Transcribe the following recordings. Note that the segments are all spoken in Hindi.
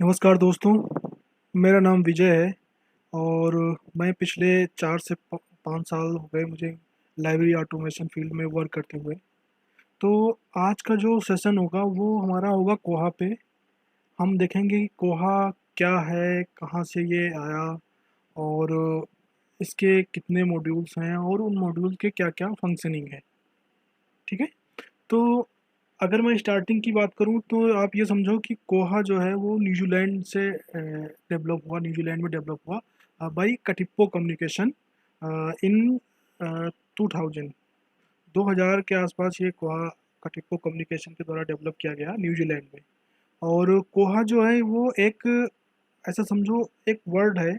नमस्कार दोस्तों, मेरा नाम विजय है और मैं पिछले 4 से 5 साल हो गए मुझे लाइब्रेरी ऑटोमेशन फील्ड में वर्क करते हुए। तो आज का जो सेशन होगा वो हमारा होगा कोहा पे। हम देखेंगे कि कोहा क्या है, कहाँ से ये आया और इसके कितने मॉड्यूल्स हैं और उन मॉड्यूल के क्या-क्या फंक्शनिंग है। ठीक है? तो अगर मैं स्टार्टिंग की बात करूँ तो आप ये समझो कि कोहा जो है वो न्यूजीलैंड से डेवलप हुआ, न्यूजीलैंड में डेवलप हुआ बाई कटिप्पो कम्युनिकेशन इन 2000 2000 के आसपास ये कोहा कटिप्पो कम्युनिकेशन के द्वारा डेवलप किया गया न्यूजीलैंड में। और कोहा जो है वो एक ऐसा समझो एक वर्ड है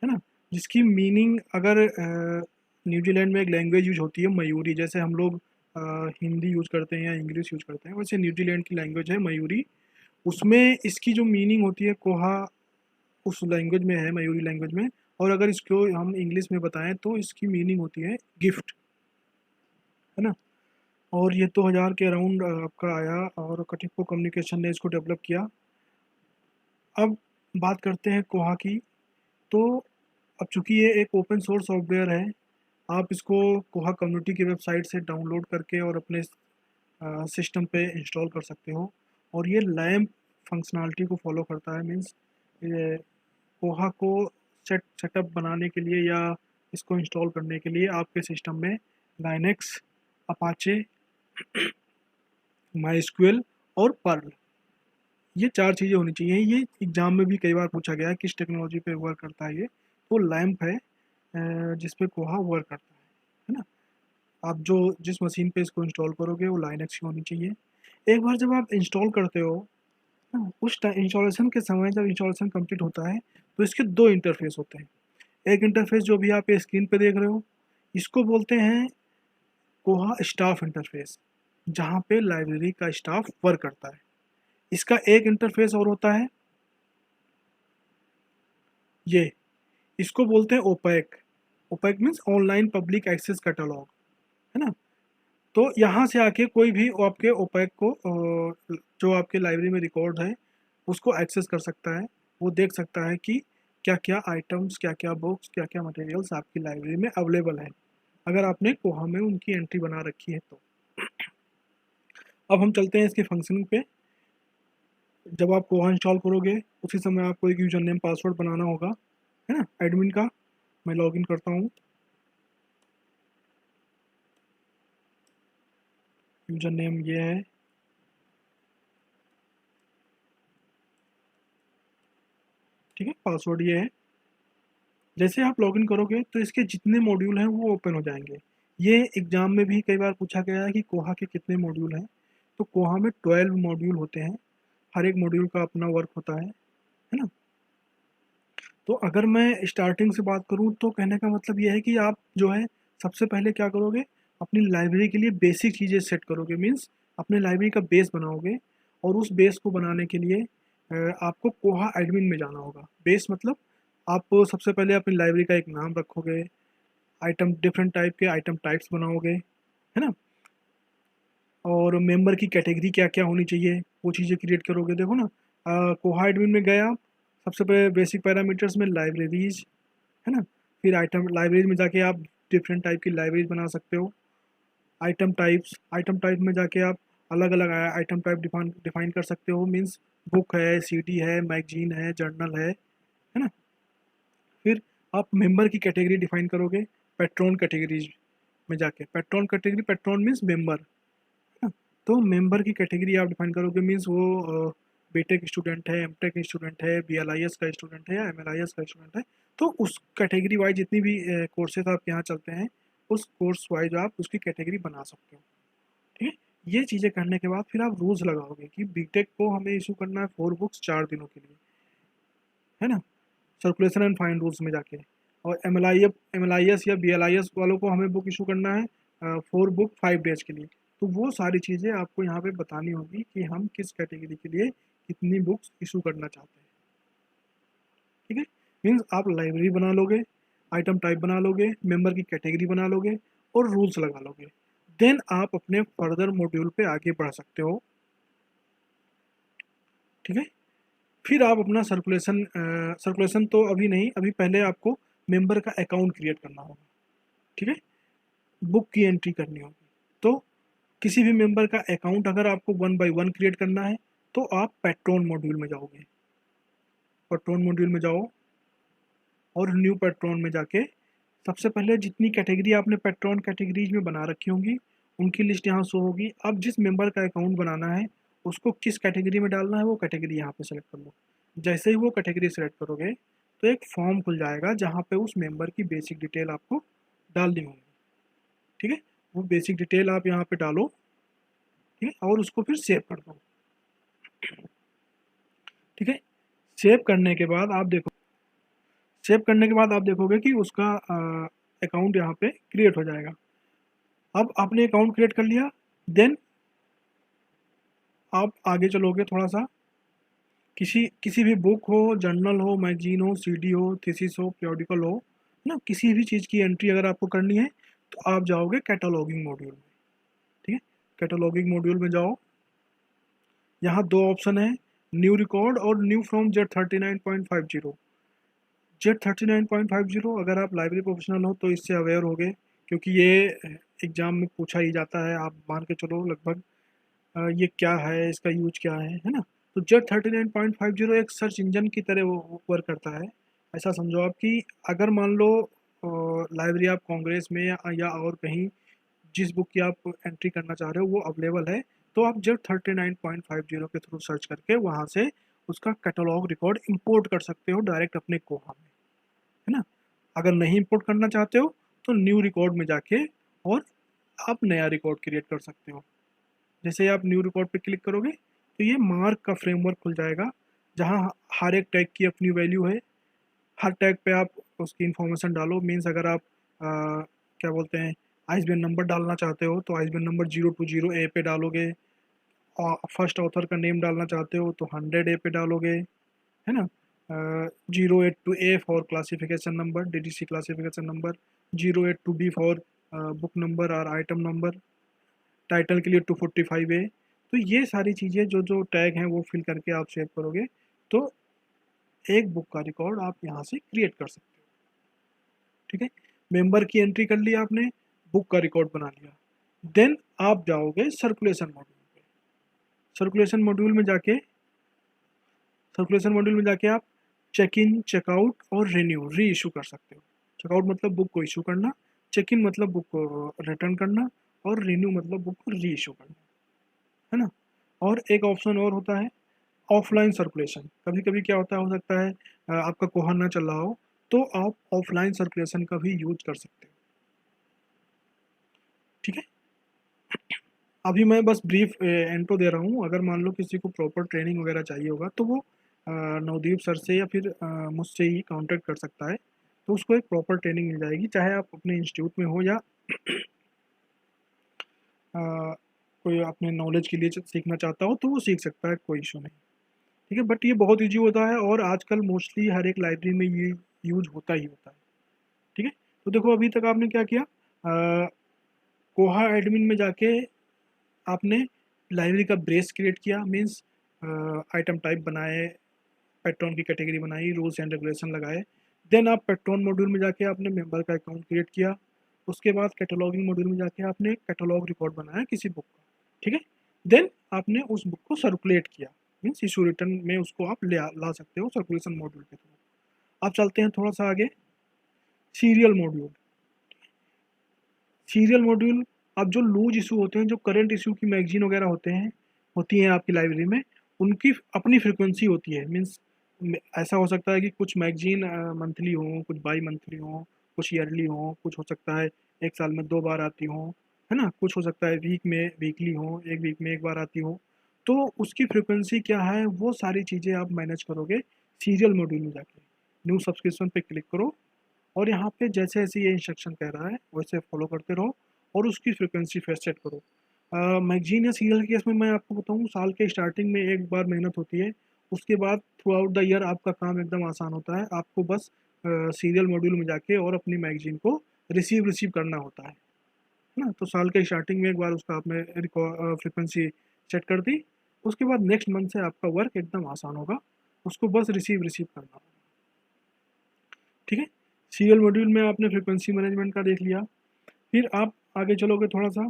ना, जिसकी मीनिंग अगर न्यूजीलैंड में एक लैंग्वेज यूज होती है मयूरी, जैसे हम लोग हिंदी यूज करते हैं या इंग्लिश यूज करते हैं, वैसे न्यूजीलैंड की लैंग्वेज है मयूरी। उसमें इसकी जो मीनिंग होती है कोहा उस लैंग्वेज में है, मयूरी लैंग्वेज में। और अगर इसको हम इंग्लिश में बताएं तो इसकी मीनिंग होती है गिफ्ट, है ना। और ये 2000 के अराउंड आपका आया और कटिप्पो कम्युनिकेशन ने इसको डेवलप किया। अब बात करते हैं कोहा की। तो अब चूंकि ये एक ओपन सोर्स सॉफ्टवेयर है, आप इसको कोहा कम्युनिटी की वेबसाइट से डाउनलोड करके और अपने सिस्टम पे इंस्टॉल कर सकते हो। और ये लैम्प फंक्शनैलिटी को फॉलो करता है, मीन्स ये कोहा को सेटअप बनाने के लिए या इसको इंस्टॉल करने के लिए आपके सिस्टम में लाइनेक्स, अपाचे, माइस्क्वेल और पर्ल, ये 4 चीज़ें होनी चाहिए। ये एग्ज़ाम में भी कई बार पूछा गया है किस टेक्नोलॉजी पे वर्क करता है ये। तो लैम्प है जिस पे कोहा वर्क करता है ना। आप जो जिस मशीन पे इसको इंस्टॉल करोगे वो लाइनक्स की होनी चाहिए। एक बार जब आप इंस्टॉल करते हो ना, उस टाइम इंस्टॉलेशन के समय जब इंस्टॉलेशन कंप्लीट होता है तो इसके 2 इंटरफेस होते हैं। एक इंटरफेस जो भी आप ये स्क्रीन पे देख रहे हो, इसको बोलते हैं कोहा स्टाफ इंटरफेस, जहाँ पे लाइब्रेरी का स्टाफ वर्क करता है। इसका एक इंटरफेस और होता है ये, इसको बोलते हैं OPAC. OPAC means online public access catalogue, है ना। तो यहाँ से आके कोई भी आपके ओपेक को जो आपके लाइब्रेरी में रिकॉर्ड है उसको एक्सेस कर सकता है। वो देख सकता है कि क्या क्या आइटम्स, क्या क्या बुक्स, क्या क्या मटेरियल्स आपकी लाइब्रेरी में अवेलेबल है, अगर आपने कोहा में उनकी एंट्री बना रखी है तो। अब हम चलते हैं इसके फंक्शनिंग पे। जब आप कोहा इंस्टॉल करोगे उसी समय आपको एक यूजर नेम पासवर्ड बनाना होगा, है ना, एडमिन का। मैं लॉगिन करता हूँ। यूजर नेम ये है, ठीक है, पासवर्ड ये है। जैसे आप लॉगिन करोगे तो इसके जितने मॉड्यूल हैं वो ओपन हो जाएंगे। ये एग्जाम में भी कई बार पूछा गया है कि कोहा के कितने मॉड्यूल हैं। तो कोहा में 12 मॉड्यूल होते हैं, हर एक मॉड्यूल का अपना वर्क होता है ना। तो अगर मैं स्टार्टिंग से बात करूँ तो कहने का मतलब ये है कि आप जो है सबसे पहले क्या करोगे, अपनी लाइब्रेरी के लिए बेसिक चीज़ें सेट करोगे, मीन्स अपने लाइब्रेरी का बेस बनाओगे। और उस बेस को बनाने के लिए आपको कोहा एडमिन में जाना होगा। बेस मतलब आप सबसे पहले अपनी लाइब्रेरी का एक नाम रखोगे, आइटम डिफरेंट टाइप के आइटम टाइप्स बनाओगे, है ना। और मेंबर की कैटेगरी क्या क्या होनी चाहिए वो चीज़ें क्रिएट करोगे। देखो ना, कोहा एडमिन में गए आप, सबसे पहले बेसिक पैरामीटर्स में लाइब्रेरीज, है ना। फिर आइटम लाइब्रेरी में जाके आप डिफरेंट टाइप की लाइब्रेरीज बना सकते हो। आइटम टाइप में जाके आप अलग अलग आइटम टाइप डिफाइन कर सकते हो, मीन्स बुक है, सीडी है, मैगजीन है, जर्नल है ना। फिर आप मेंबर की कैटेगरी डिफाइन करोगे पेट्रॉन कैटेगरीज में जाके। Patron category, patron means member, है ना। तो मेंबर की कैटेगरी आप डिफाइन करोगे, मीन्स वो बीटेक स्टूडेंट है, एमटेक स्टूडेंट है, बीएलआईएस का स्टूडेंट है या एमएलआईएस का स्टूडेंट है। तो उस कैटेगरी वाइज जितनी भी कोर्सेज आप यहाँ चलते हैं उस कोर्स वाइज आप उसकी कैटेगरी बना सकते हो। ठीक है। ये चीज़ें करने के बाद फिर आप रूल्स लगाओगे कि बीटेक को हमें इशू करना है 4 बुक्स 4 दिनों के लिए, है ना, सर्कुलेशन एंड फाइन रूल्स में जाके। और एम एल आई एस या बी एल आई एस वालों को हमें बुक इशू करना है 4 बुक 5 डेज के लिए। तो वो सारी चीज़ें आपको यहाँ पे बतानी होगी कि हम किस कैटेगरी के लिए कितनी बुक्स इशू करना चाहते हैं। ठीक है। मीन्स आप लाइब्रेरी बना लोगे, आइटम टाइप बना लोगे, मेंबर की कैटेगरी बना लोगे और रूल्स लगा लोगे। देन आप अपने फर्दर मॉड्यूल पे आगे बढ़ सकते हो। ठीक है। फिर आप अपना सर्कुलेशन तो अभी नहीं, अभी पहले आपको मेंबर का अकाउंट क्रिएट करना होगा, ठीक है, बुक की एंट्री करनी होगी। तो किसी भी मेंबर का अकाउंट अगर आपको 1 बाय 1 क्रिएट करना है तो आप पैट्रॉन मॉड्यूल में जाओगे, पैट्रॉन मॉड्यूल में जाओ और न्यू पैट्रॉन में जाके सबसे पहले जितनी कैटेगरी आपने पैट्रॉन कैटेगरीज में बना रखी होंगी उनकी लिस्ट यहाँ शो होगी। अब जिस मेंबर का अकाउंट बनाना है उसको किस कैटेगरी में डालना है वो कैटेगरी यहाँ पे सेलेक्ट कर लो। जैसे ही वो कैटेगरी सेलेक्ट करोगे तो एक फॉर्म खुल जाएगा जहाँ पे उस मेंबर की बेसिक डिटेल आपको डालनी होगी, ठीक है। वो बेसिक डिटेल आप यहाँ पे डालो, ठीक है, और उसको फिर सेव कर दो, ठीक है। सेव करने के बाद आप देखो, सेव करने के बाद आप देखोगे कि उसका अकाउंट यहाँ पे क्रिएट हो जाएगा। अब आपने अकाउंट क्रिएट कर लिया, देन आप आगे चलोगे थोड़ा सा, किसी किसी भी बुक हो, जर्नल हो, मैगजीन हो, सीडी हो, थीसिस हो, periodical हो ना, किसी भी चीज़ की एंट्री अगर आपको करनी है तो आप जाओगे कैटलॉगिंग मॉड्यूल में, ठीक है। कैटलॉगिंग मॉड्यूल में जाओ, यहाँ दो ऑप्शन है, न्यू रिकॉर्ड और न्यू फ्रॉम Z39.50। Z39.50 अगर आप लाइब्रेरी प्रोफेशनल हो तो इससे अवेयर होगे, क्योंकि ये एग्ज़ाम में पूछा ही जाता है, आप मान के चलो लगभग ये क्या है, इसका यूज क्या है ना। तो Z39.50 एक सर्च इंजन की तरह वो वर्क करता है। ऐसा समझो आप कि अगर मान लो लाइब्रेरी ऑफ कांग्रेस में या और कहीं जिस बुक की आप एंट्री करना चाह रहे हो वो अवेलेबल है, तो आप Z39.50 के थ्रू सर्च करके वहाँ से उसका कैटलॉग रिकॉर्ड इंपोर्ट कर सकते हो डायरेक्ट अपने कोहा में, है ना। अगर नहीं इंपोर्ट करना चाहते हो तो न्यू रिकॉर्ड में जाके और आप नया रिकॉर्ड क्रिएट कर सकते हो। जैसे ही आप न्यू रिकॉर्ड पे क्लिक करोगे तो ये मार्क का फ्रेमवर्क खुल जाएगा, जहाँ हर एक टैग की अपनी वैल्यू है। हर टैग पे आप उसकी इन्फॉर्मेशन डालो, मीन्स अगर आप क्या बोलते हैं आईएसबीएन नंबर डालना चाहते हो तो आईएसबीएन नंबर 020A पे डालोगे, और फर्स्ट ऑथर का नेम डालना चाहते हो तो 100A पे डालोगे, है ना। 082A for classification number, DDC classification number, 082B for book number और आइटम नंबर, टाइटल के लिए 245A। तो ये सारी चीज़ें जो जो टैग हैं वो फिल करके आप सेव करोगे तो एक बुक का रिकॉर्ड आप यहाँ से क्रिएट कर सकते हो, ठीक है। मेंबर की एंट्री कर लिया आपने, बुक का रिकॉर्ड बना लिया, देन आप जाओगे सर्कुलेशन मॉड्यूल पे। सर्कुलेशन मॉड्यूल में जाके सर्कुलेशन मॉड्यूल में जाके आप चेक इन, चेकआउट और रिन्यू, री इशू कर सकते हो। चेकआउट मतलब बुक को इशू करना, चेक इन मतलब बुक को रिटर्न करना, और रिन्यू मतलब बुक को री इशू करना, है ना। और एक ऑप्शन और होता है ऑफलाइन सर्कुलेशन। कभी कभी क्या होता है, हो सकता है आपका कोहा ना चल रहा हो तो आप ऑफलाइन सर्कुलेशन का भी यूज कर सकते हो, ठीक है। अभी मैं बस ब्रीफ इंट्रो दे रहा हूँ, अगर मान लो किसी को प्रॉपर ट्रेनिंग वगैरह चाहिए होगा तो वो नवदीप सर से या फिर मुझसे ही कांटेक्ट कर सकता है, तो उसको एक प्रॉपर ट्रेनिंग मिल जाएगी, चाहे आप अपने इंस्टीट्यूट में हो या अ, कोई अपने नॉलेज के लिए सीखना चाहता हो तो वो सीख सकता है, कोई इशू नहीं, ठीक है। बट ये बहुत ईजी होता है और आजकल मोस्टली हर एक लाइब्रेरी में ये यूज होता ही होता है, ठीक है। तो देखो अभी तक आपने क्या किया, कोहा एडमिन में जाके आपने लाइब्रेरी का ब्रेस क्रिएट किया, मीन्स आइटम टाइप बनाए, पैट्रॉन की कैटेगरी बनाई, रूल्स एंड रेगुलेशन लगाए। देन आप पैट्रॉन मॉड्यूल में जाके आपने मेंबर का अकाउंट क्रिएट किया। उसके बाद कैटलॉगिंग मॉड्यूल में जाके आपने कैटलॉग रिकॉर्ड बनाया किसी बुक का, ठीक है। देन आपने उस बुक को सर्कुलेट किया, मीन्स इशू रिटर्न में उसको आप ला सकते हो सर्कुलेशन मॉड्यूल के थ्रू। अब चलते हैं थोड़ा सा आगे, सीरियल मॉड्यूल। सीरियल मॉड्यूल, अब जो लूज इशू होते हैं, जो करंट इशू की मैगजीन वगैरह होती हैं आपकी लाइब्रेरी में, उनकी अपनी फ्रिक्वेंसी होती है, मीन्स ऐसा हो सकता है कि कुछ मैगजीन मंथली हो, कुछ बाई मंथली हो, कुछ ईयरली हो, कुछ हो सकता है एक साल में 2 बार आती हो, है ना, कुछ हो सकता है वीक में वीकली हो, एक वीक में एक बार आती हो। तो उसकी फ्रिक्वेंसी क्या है वो सारी चीज़ें आप मैनेज करोगे सीरियल मॉड्यूल में जाके। न्यू सब्सक्रिप्शन पे क्लिक करो और यहाँ पे जैसे जैसे ये इंस्ट्रक्शन कह रहा है वैसे फॉलो करते रहो और उसकी फ्रिक्वेंसी फिर सेट करो। मैगजीन या सीरियल के केस में मैं आपको बताऊँ, साल के स्टार्टिंग में एक बार मेहनत होती है, उसके बाद थ्रू आउट द ईयर आपका काम एकदम आसान होता है। आपको बस सीरियल मॉड्यूल में जाके और अपनी मैगजीन को रिसीव करना होता है ना। तो साल के स्टार्टिंग में एक बार उसका आपने फ्रिक्वेंसी सेट कर दी, उसके बाद नेक्स्ट मंथ से आपका वर्क एकदम आसान होगा उसको बस रिसीव करना होगा। ठीक है, सीरियल मॉड्यूल में आपने फ्रिक्वेंसी मैनेजमेंट का देख लिया। फिर आप आगे चलोगे थोड़ा सा,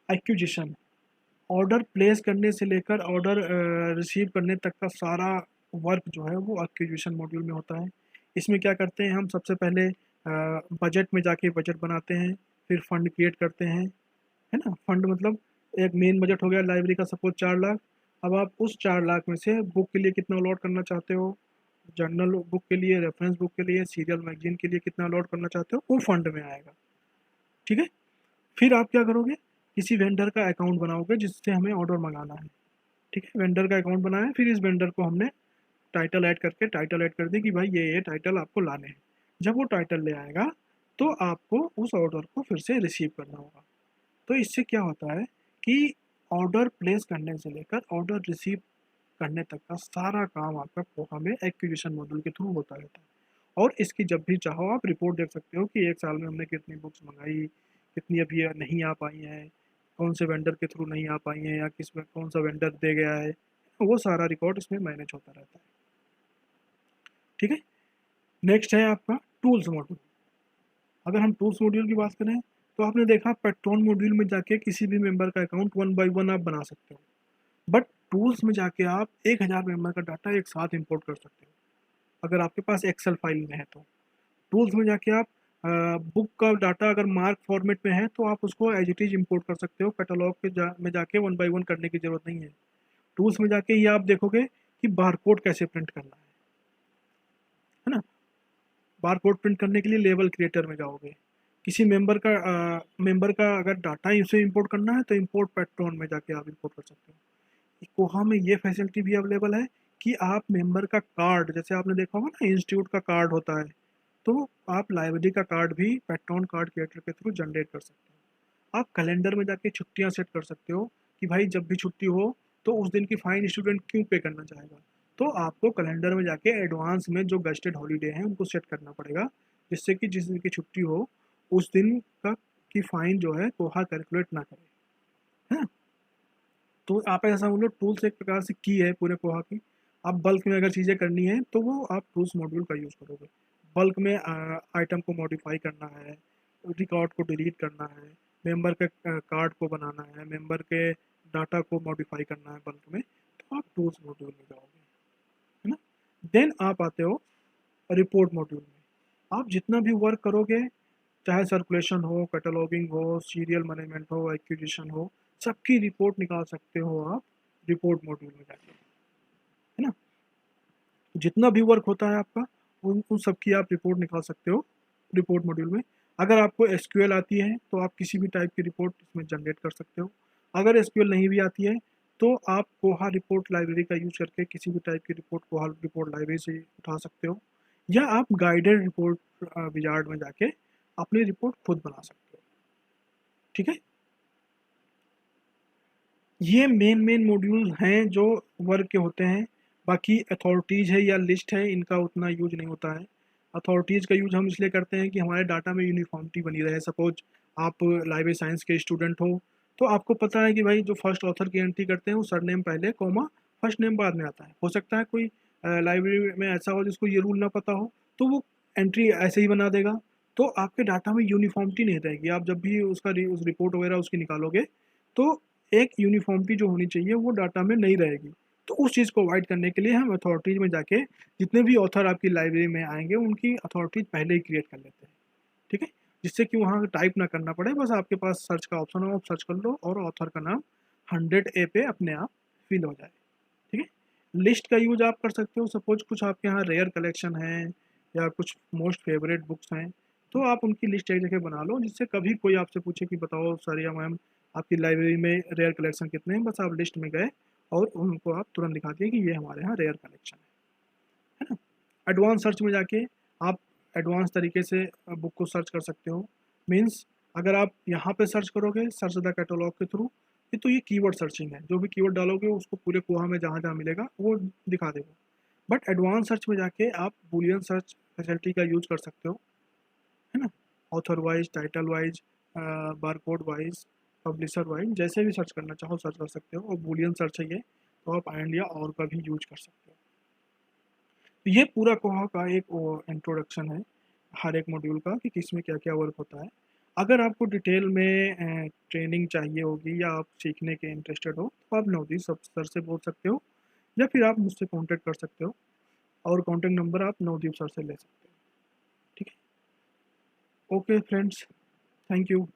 एक्विजिशन, ऑर्डर प्लेस करने से लेकर ऑर्डर रिसीव करने तक का सारा वर्क जो है वो एक्विजिशन मॉड्यूल में होता है। इसमें क्या करते हैं हम, सबसे पहले बजट में जाके बजट बनाते हैं, फिर फंड क्रिएट करते हैं, है ना। फंड मतलब एक मेन बजट हो गया लाइब्रेरी का, सपोज 4 लाख। अब आप उस 4 लाख में से बुक के लिए कितना अलॉट करना चाहते हो, जर्नल बुक के लिए, रेफरेंस बुक के लिए, सीरियल मैगजीन के लिए कितना अलॉट करना चाहते हो, वो फंड में आएगा। ठीक है, फिर आप क्या करोगे, किसी वेंडर का अकाउंट बनाओगे जिससे हमें ऑर्डर मंगाना है। ठीक है, वेंडर का अकाउंट बनाया, फिर इस वेंडर को हमने टाइटल ऐड कर दी कि भाई ये टाइटल आपको लाने हैं। जब वो टाइटल ले आएगा तो आपको उस ऑर्डर को फिर से रिसीव करना होगा। तो इससे क्या होता है कि ऑर्डर प्लेस करने से लेकर ऑर्डर रिसीव करने तक का सारा काम आपका कोहा में एक्विजिशन मॉड्यूल के थ्रू होता रहता है। और इसकी जब भी चाहो आप रिपोर्ट देख सकते हो कि 1 साल में हमने कितनी बुक्स मंगाई, कितनी अभी नहीं आ पाई हैं, कौन से वेंडर के थ्रू नहीं आ पाई हैं, या किस में कौन सा वेंडर दे गया है, वो सारा रिकॉर्ड इसमें मैनेज होता रहता है। ठीक है, नेक्स्ट है आपका टूल्स मॉड्यूल। अगर हम टूल्स मॉड्यूल की बात करें तो आपने देखा पेट्रोन मॉड्यूल में जाके किसी भी मेंबर का अकाउंट 1 बाय 1 आप बना सकते हो, बट टूल्स में जाके आप 1000 मेंबर का डाटा एक साथ इंपोर्ट कर सकते हो अगर आपके पास एक्सेल फाइल में है तो। टूल्स में जाके आप बुक का डाटा अगर मार्क फॉर्मेट में है तो आप उसको एज इट इज इम्पोर्ट कर सकते हो, कैटलॉग में जाके 1 बाय 1 करने की जरूरत नहीं है। टूल्स में जाके ही आप देखोगे कि बारकोड कैसे प्रिंट करना है ना। बारकोड प्रिंट करने के लिए लेवल क्रिएटर में जाओगे, किसी मेंबर का अगर डाटा इसे इंपोर्ट करना है तो इंपोर्ट पैट्रन में जाके आप इंपोर्ट कर सकते हो। कोहा में ये फैसिलिटी भी अवेलेबल है कि आप मेंबर का कार्ड, जैसे आपने देखा होगा ना इंस्टीट्यूट का कार्ड होता है, तो आप लाइब्रेरी का कार्ड भी पैट्रन कार्ड क्रिएटर के थ्रू जनरेट कर सकते हो। आप कैलेंडर में जाके छुट्टियां सेट कर सकते हो कि भाई जब भी छुट्टी हो तो उस दिन की फाइन स्टूडेंट क्यों पे करना चाहेगा, तो आपको कैलेंडर में जाके एडवांस में जो गस्टेड हॉलीडे हैं उनको सेट करना पड़ेगा, जिससे कि जिस दिन की छुट्टी हो उस दिन का की फाइन जो है कोहा कैलकुलेट ना करे, है ना। तो आप ऐसा समझ लो टूल्स एक प्रकार से की है पूरे कोहा की। आप बल्क में अगर चीज़ें करनी है तो वो आप टूल्स मॉड्यूल का यूज़ करोगे। बल्क में आइटम को मॉडिफाई करना है, रिकॉर्ड को डिलीट करना है, मेंबर के कार्ड को बनाना है, मेंबर के डाटा को मॉडिफाई करना है बल्क में, तो आप टूल्स मॉड्यूल में जाओगे, है ना। देन आप आते हो रिपोर्ट मॉड्यूल में। आप जितना भी वर्क करोगे, चाहे सर्कुलेशन हो, कैटलॉगिंग हो, सीरियल मैनेजमेंट हो, एक्विजिशन हो, सबकी रिपोर्ट निकाल सकते हो आप रिपोर्ट मॉड्यूल में जाके, है ना। जितना भी वर्क होता है आपका उन सब की आप रिपोर्ट निकाल सकते हो रिपोर्ट मॉड्यूल में। अगर आपको एसक्यूएल आती है तो आप किसी भी टाइप की रिपोर्ट इसमें जनरेट कर सकते हो। अगर एसक्यूएल नहीं भी आती है तो आप कोहा रिपोर्ट लाइब्रेरी का यूज करके किसी भी टाइप की रिपोर्ट कोहा रिपोर्ट लाइब्रेरी से उठा सकते हो, या आप गाइडेड रिपोर्ट विजार्ड में जाके अपनी रिपोर्ट खुद बना सकते हो। ठीक है, ये मेन मॉड्यूल हैं जो वर्क के होते हैं। बाकी अथॉरिटीज़ है या लिस्ट है, इनका उतना यूज नहीं होता है। अथॉरिटीज़ का यूज हम इसलिए करते हैं कि हमारे डाटा में यूनिफॉर्मिटी बनी रहे। सपोज आप लाइब्रेरी साइंस के स्टूडेंट हो तो आपको पता है कि भाई जो फर्स्ट ऑथर की एंट्री करते हैं वो सरनेम पहले कॉमा फर्स्ट नेम बाद में आता है। हो सकता है कोई लाइब्रेरी में ऐसा हो जिसको ये रूल ना पता हो, तो वो एंट्री ऐसे ही बना देगा, तो आपके डाटा में यूनिफॉर्मिटी नहीं रहेगी। आप जब भी उस रिपोर्ट वगैरह उसकी निकालोगे तो एक यूनिफॉर्मिटी जो होनी चाहिए वो डाटा में नहीं रहेगी। तो उस चीज़ को अवॉइड करने के लिए हम अथॉरिटीज़ में जाके जितने भी ऑथर आपकी लाइब्रेरी में आएंगे उनकी अथॉरिटीज़ पहले ही क्रिएट कर लेते हैं। ठीक है, जिससे कि वहाँ टाइप ना करना पड़े, बस आपके पास सर्च का ऑप्शन हो, आप सर्च कर लो और ऑथर का नाम 100A पे अपने आप फिल हो जाए। ठीक है, लिस्ट का यूज आप कर सकते हो। सपोज कुछ आपके यहाँ रेयर कलेक्शन है या कुछ मोस्ट फेवरेट बुक्स हैं, तो आप उनकी लिस्ट एक जगह बना लो, जिससे कभी कोई आपसे पूछे कि बताओ सर या मैम आपकी लाइब्रेरी में रेयर कलेक्शन कितने हैं, बस आप लिस्ट में गए और उनको आप तुरंत दिखा दिए कि ये हमारे यहाँ रेयर कलेक्शन है ना। एडवांस सर्च में जाके आप एडवांस तरीके से बुक को सर्च कर सकते हो। मीन्स अगर आप यहाँ पे सर्च करोगे सर्च द कैटलॉग के थ्रू, ये तो ये कीवर्ड सर्चिंग है, जो भी कीवर्ड डालोगे उसको पूरे कोहा में जहाँ जहाँ मिलेगा वो दिखा देगा। बट एडवांस सर्च में जाके आप बूलियन सर्च फैसिलिटी का यूज कर सकते हो, है ना। Author wise, title wise, barcode wise, publisher wise, जैसे भी सर्च करना चाहो सर्च कर सकते हो। और बूलियन सर्च है ये, तो आप एंड या और का भी यूज कर सकते हो। तो ये पूरा कोहा का एक इंट्रोडक्शन है हर एक मॉड्यूल का कि किसमें क्या क्या वर्क होता है। अगर आपको डिटेल में ट्रेनिंग चाहिए होगी या आप सीखने के इंटरेस्टेड हो तो आप नवदीप सर से बोल सकते हो, या फिर आप मुझसे कांटेक्ट कर सकते हो, और कांटेक्ट नंबर आप नवदीप सर से ले सकते हो। ठीक है, ओके फ्रेंड्स, थैंक यू।